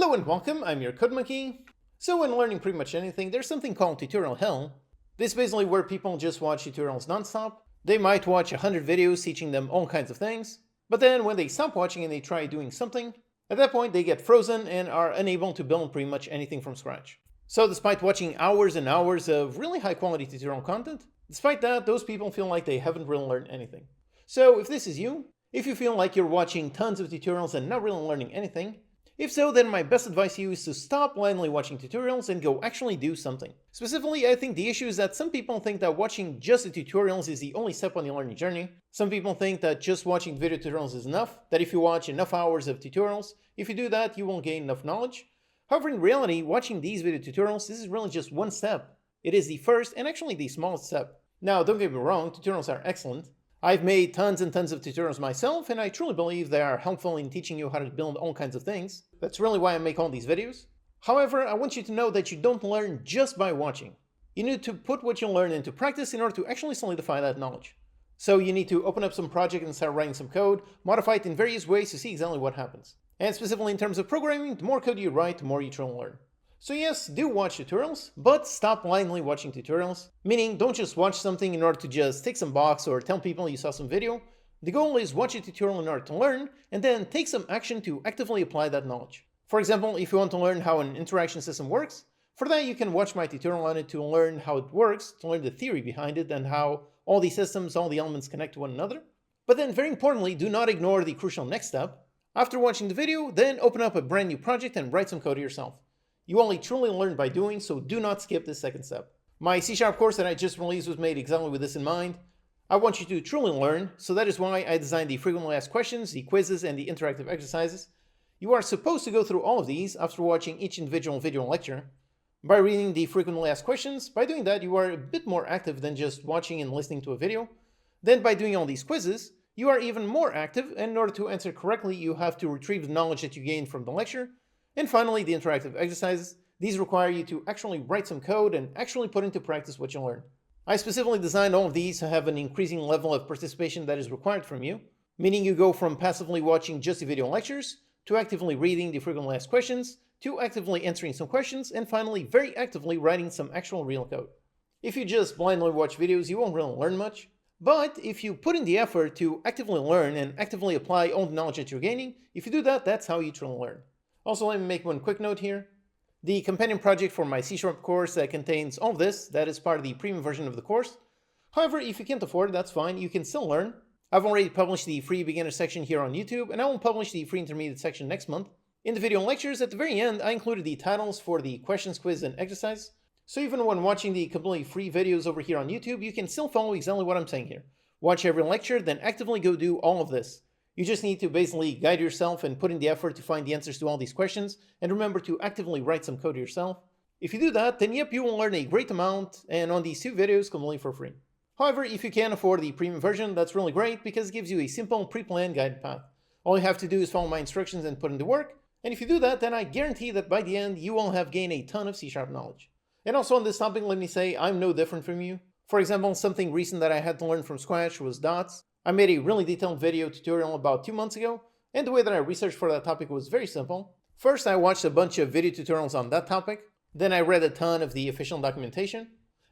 Hello and welcome, I'm your Code Monkey. So when learning pretty much anything, there's something called tutorial hell. This is basically where people just watch tutorials nonstop. They might watch 100 videos teaching them all kinds of things, but then when they stop watching and they try doing something, at that point they get frozen and are unable to build pretty much anything from scratch. So despite watching hours and hours of really high quality tutorial content, despite that, those people feel like they haven't really learned anything. So if this is you, if you feel like you're watching tons of tutorials and not really learning anything, if so, then my best advice to you is to stop blindly watching tutorials and go actually do something. Specifically, I think the issue is that some people think that watching just the tutorials is the only step on the learning journey. Some people think that just watching video tutorials is enough, that if you watch enough hours of tutorials, if you do that, you won't gain enough knowledge. However, in reality, watching these video tutorials, this is really just one step. It is the first and actually the smallest step. Now, don't get me wrong, tutorials are excellent. I've made tons and tons of tutorials myself, and I truly believe they are helpful in teaching you how to build all kinds of things. That's really why I make all these videos. However, I want you to know that you don't learn just by watching. You need to put what you learn into practice in order to actually solidify that knowledge. So you need to open up some project and start writing some code, modify it in various ways to see exactly what happens. And specifically in terms of programming, the more code you write, the more you truly learn. So yes, do watch tutorials, but stop blindly watching tutorials. Meaning, don't just watch something in order to just tick some box or tell people you saw some video. The goal is watch a tutorial in order to learn, and then take some action to actively apply that knowledge. For example, if you want to learn how an interaction system works, for that you can watch my tutorial on it to learn how it works, to learn the theory behind it, and how all the systems, all the elements connect to one another. But then very importantly, do not ignore the crucial next step. After watching the video, then open up a brand new project and write some code yourself. You only truly learn by doing, so do not skip this second step. My C# course that I just released was made exactly with this in mind. I want you to truly learn, so that is why I designed the frequently asked questions, the quizzes, and the interactive exercises. You are supposed to go through all of these after watching each individual video lecture. By reading the frequently asked questions, by doing that you are a bit more active than just watching and listening to a video. Then by doing all these quizzes, you are even more active, and in order to answer correctly you have to retrieve the knowledge that you gained from the lecture. And finally, the interactive exercises. These require you to actually write some code and actually put into practice what you learn. I specifically designed all of these to have an increasing level of participation that is required from you, meaning you go from passively watching just the video lectures, to actively reading the frequently asked questions, to actively answering some questions, and finally very actively writing some actual real code. If you just blindly watch videos, you won't really learn much, but if you put in the effort to actively learn and actively apply all the knowledge that you're gaining, if you do that, that's how you truly learn. Also, let me make one quick note here. The companion project for my C# course that contains all of this, that is part of the premium version of the course. However, if you can't afford it, that's fine, you can still learn. I've already published the free beginner section here on YouTube, and I will publish the free intermediate section next month. In the video lectures, at the very end, I included the titles for the questions, quiz, and exercise. So even when watching the completely free videos over here on YouTube, you can still follow exactly what I'm saying here. Watch every lecture, then actively go do all of this. You just need to basically guide yourself and put in the effort to find the answers to all these questions, and remember to actively write some code yourself. If you do that, then yep, you will learn a great amount, and on these two videos completely for free. However, if you can't afford the premium version, that's really great because it gives you a simple pre-planned guided path. All you have to do is follow my instructions and put in the work, and if you do that, then I guarantee that by the end, you will have gained a ton of C# knowledge. And also on this topic, let me say, I'm no different from you. For example, something recent that I had to learn from scratch was dots. I made a really detailed video tutorial about 2 months ago, and the way that I researched for that topic was very simple. First, I watched a bunch of video tutorials on that topic, then I read a ton of the official documentation,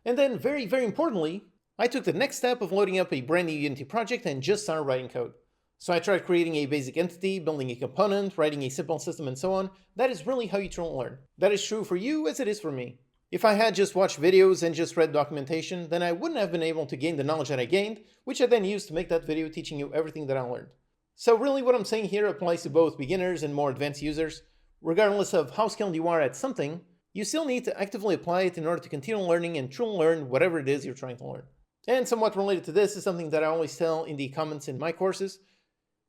and then very importantly, I took the next step of loading up a brand new Unity project and just started writing code. So I tried creating a basic entity, building a component, writing a simple system, and so on. That is really how you truly learn. That is true for you as it is for me. If I had just watched videos and just read documentation, then I wouldn't have been able to gain the knowledge that I gained, which I then used to make that video teaching you everything that I learned. So really what I'm saying here applies to both beginners and more advanced users. Regardless of how skilled you are at something, you still need to actively apply it in order to continue learning and truly learn whatever it is you're trying to learn. And somewhat related to this is something that I always tell in the comments in my courses.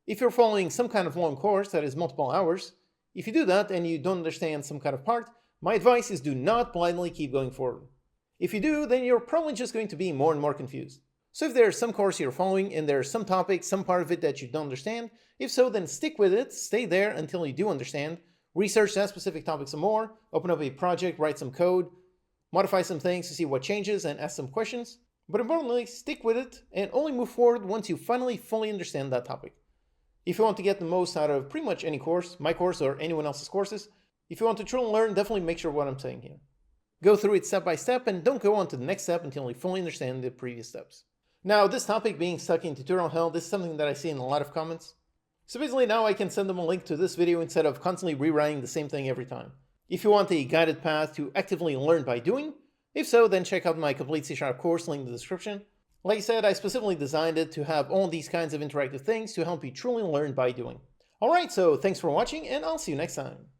If you're following some kind of long course that is multiple hours, if you do that and you don't understand some kind of part, my advice is do not blindly keep going forward. If you do, then you're probably just going to be more and more confused. So if there's some course you're following and there's some topic, some part of it that you don't understand, if so, then stick with it, stay there until you do understand, research that specific topic some more, open up a project, write some code, modify some things to see what changes and ask some questions. But importantly, stick with it and only move forward once you finally fully understand that topic. If you want to get the most out of pretty much any course, my course or anyone else's courses, If you want to truly learn, definitely make sure what I'm saying here. Go through it step by step and don't go on to the next step until you fully understand the previous steps. Now, this topic being stuck in tutorial hell, this is something that I see in a lot of comments. So basically now I can send them a link to this video instead of constantly rewriting the same thing every time. If you want a guided path to actively learn by doing, if so, then check out my complete C# course link in the description. Like I said, I specifically designed it to have all these kinds of interactive things to help you truly learn by doing. Alright, so thanks for watching and I'll see you next time.